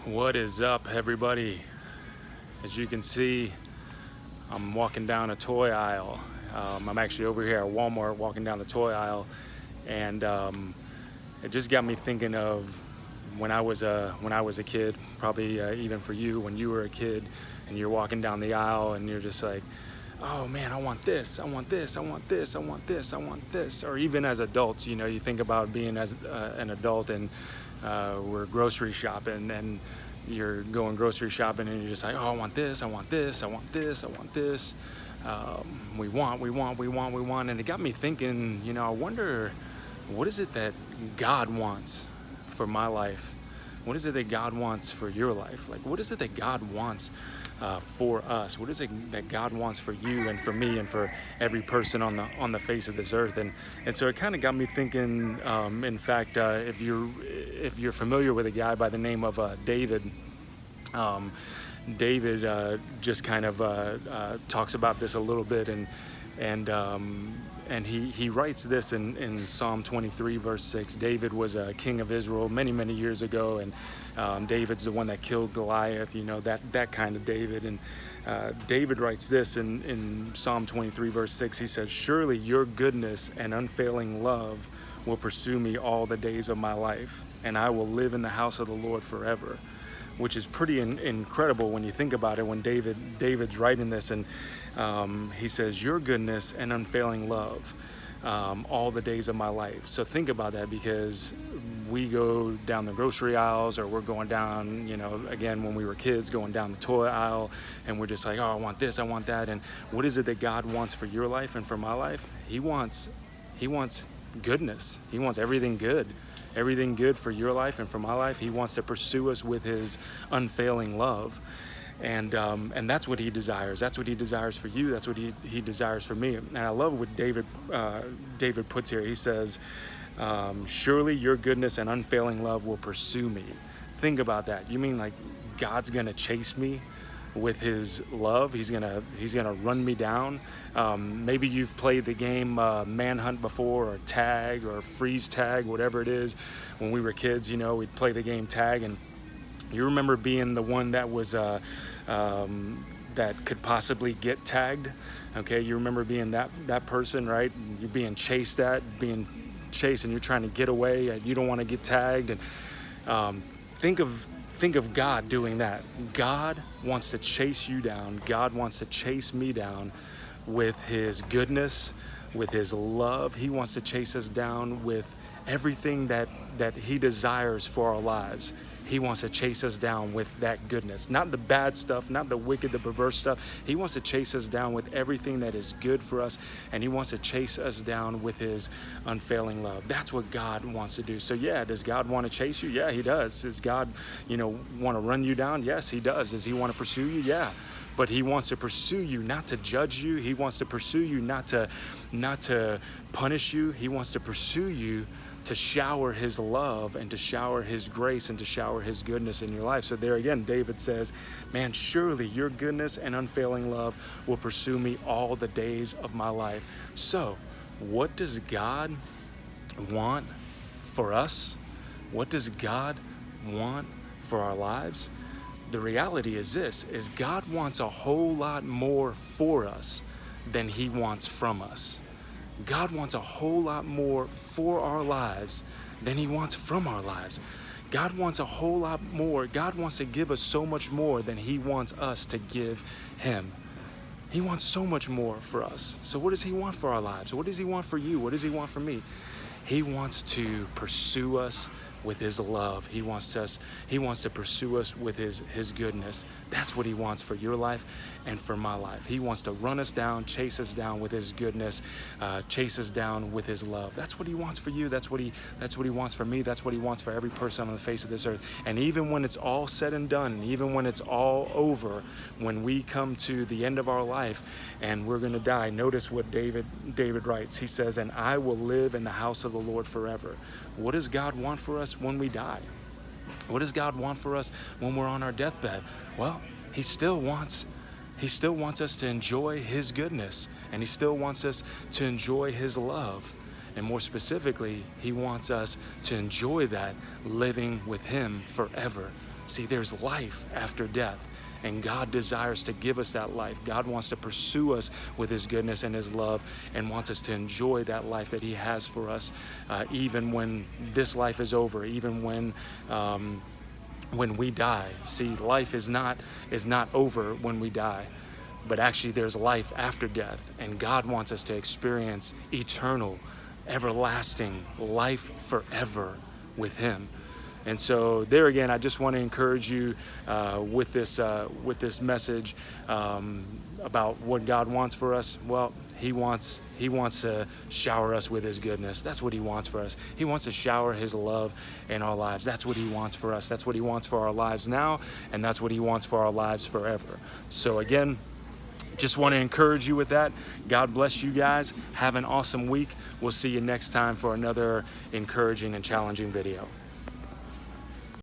What is up, everybody? As you can see, I'm walking down a toy aisle. I'm actually over here at Walmart walking down the toy aisle, and it just got me thinking of when I was a kid, probably even for you when you were a kid, and you're walking down the aisle and you're just like, oh man, I want this, I want this, I want this, I want this, I want this. Or even as adults, you know, you think about being as an adult and we're grocery shopping and you're going grocery shopping and you're just like, oh, I want this, I want this, I want this, I want this. We want. And it got me thinking, you know, I wonder, what is it that God wants for my life? What is it that God wants for your life? Like, what is it that God wants for us? What is it that God wants for you and for me and for every person on the face of this earth? And so it kind of got me thinking. In fact, if you're familiar with a guy by the name of David. David just kind of talks about this a little bit, and he writes this in Psalm 23 verse 6. David was a king of Israel many years ago, and David's the one that killed Goliath, you know, that kind of David. And David writes this in Psalm 23 verse 6. He says, surely your goodness and unfailing love will pursue me all the days of my life, and I will live in the house of the Lord forever. Which is pretty incredible when you think about it. When David's writing this, and he says, your goodness and unfailing love all the days of my life. So think about that, because we go down the grocery aisles, or we're going down, you know, again, when we were kids, going down the toy aisle, and we're just like, oh, I want this, I want that. And what is it that God wants for your life and for my life? He wants goodness. He wants everything good for your life and for my life. He wants to pursue us with his unfailing love. And that's what he desires. That's what he desires for you. That's what he desires for me. And I love what David puts here. He says, surely your goodness and unfailing love will pursue me. Think about that. You mean like God's gonna chase me with his love? He's gonna run me down. Maybe you've played the game Manhunt before, or tag, or freeze tag, whatever it is. When we were kids, you know, we'd play the game tag, and you remember being the one that was that could possibly get tagged. Okay, you remember being that person, right? You're being chased, and you're trying to get away, and you don't want to get tagged. And think of God doing that. God wants to chase you down. God wants to chase me down with his goodness, with his love. He wants to chase us down with everything that he desires for our lives. He wants to chase us down with that goodness, not the bad stuff, not the wicked, the perverse stuff. He wants to chase us down with everything that is good for us, and he wants to chase us down with his unfailing love. That's what God wants to do. So yeah, does God want to chase you? Yeah, he does. Does God, you know, want to run you down? Yes, he does. Does he want to pursue you? Yeah. But he wants to pursue you, not to judge you. He wants to pursue you, not to punish you. He wants to pursue you to shower his love, and to shower his grace, and to shower his goodness in your life. So there again, David says, man, surely your goodness and unfailing love will pursue me all the days of my life. So what does God want for us? What does God want for our lives? The reality is this, is God wants a whole lot more for us than he wants from us. God wants a whole lot more for our lives than he wants from our lives. God wants a whole lot more. God wants to give us so much more than he wants us to give him. He wants so much more for us. So what does he want for our lives? What does he want for you? What does he want for me? He wants to pursue us with his love. He wants to pursue us with his goodness. That's what he wants for your life and for my life. He wants to run us down, chase us down with his goodness, chase us down with his love. That's what he wants for you. That's what he wants for me. That's what he wants for every person on the face of this earth. And even when it's all said and done, even when it's all over, when we come to the end of our life and we're going to die, notice what David writes. He says, and I will live in the house of the Lord forever. What does God want for us when we die? What does God want for us when we're on our deathbed? Well, he still wants us to enjoy his goodness, and he still wants us to enjoy his love. And more specifically, he wants us to enjoy that living with him forever. See, there's life after death, and God desires to give us that life. God wants to pursue us with his goodness and his love, and wants us to enjoy that life that he has for us, even when this life is over, even when we die. See, life is not over when we die, but actually there's life after death, and God wants us to experience eternal, everlasting life forever with him. And so there again, I just want to encourage you with this message about what God wants for us. Well, he wants to shower us with his goodness. That's what he wants for us. He wants to shower his love in our lives. That's what he wants for us. That's what he wants for our lives now, and that's what he wants for our lives forever. So again, just want to encourage you with that. God bless you guys. Have an awesome week. We'll see you next time for another encouraging and challenging video.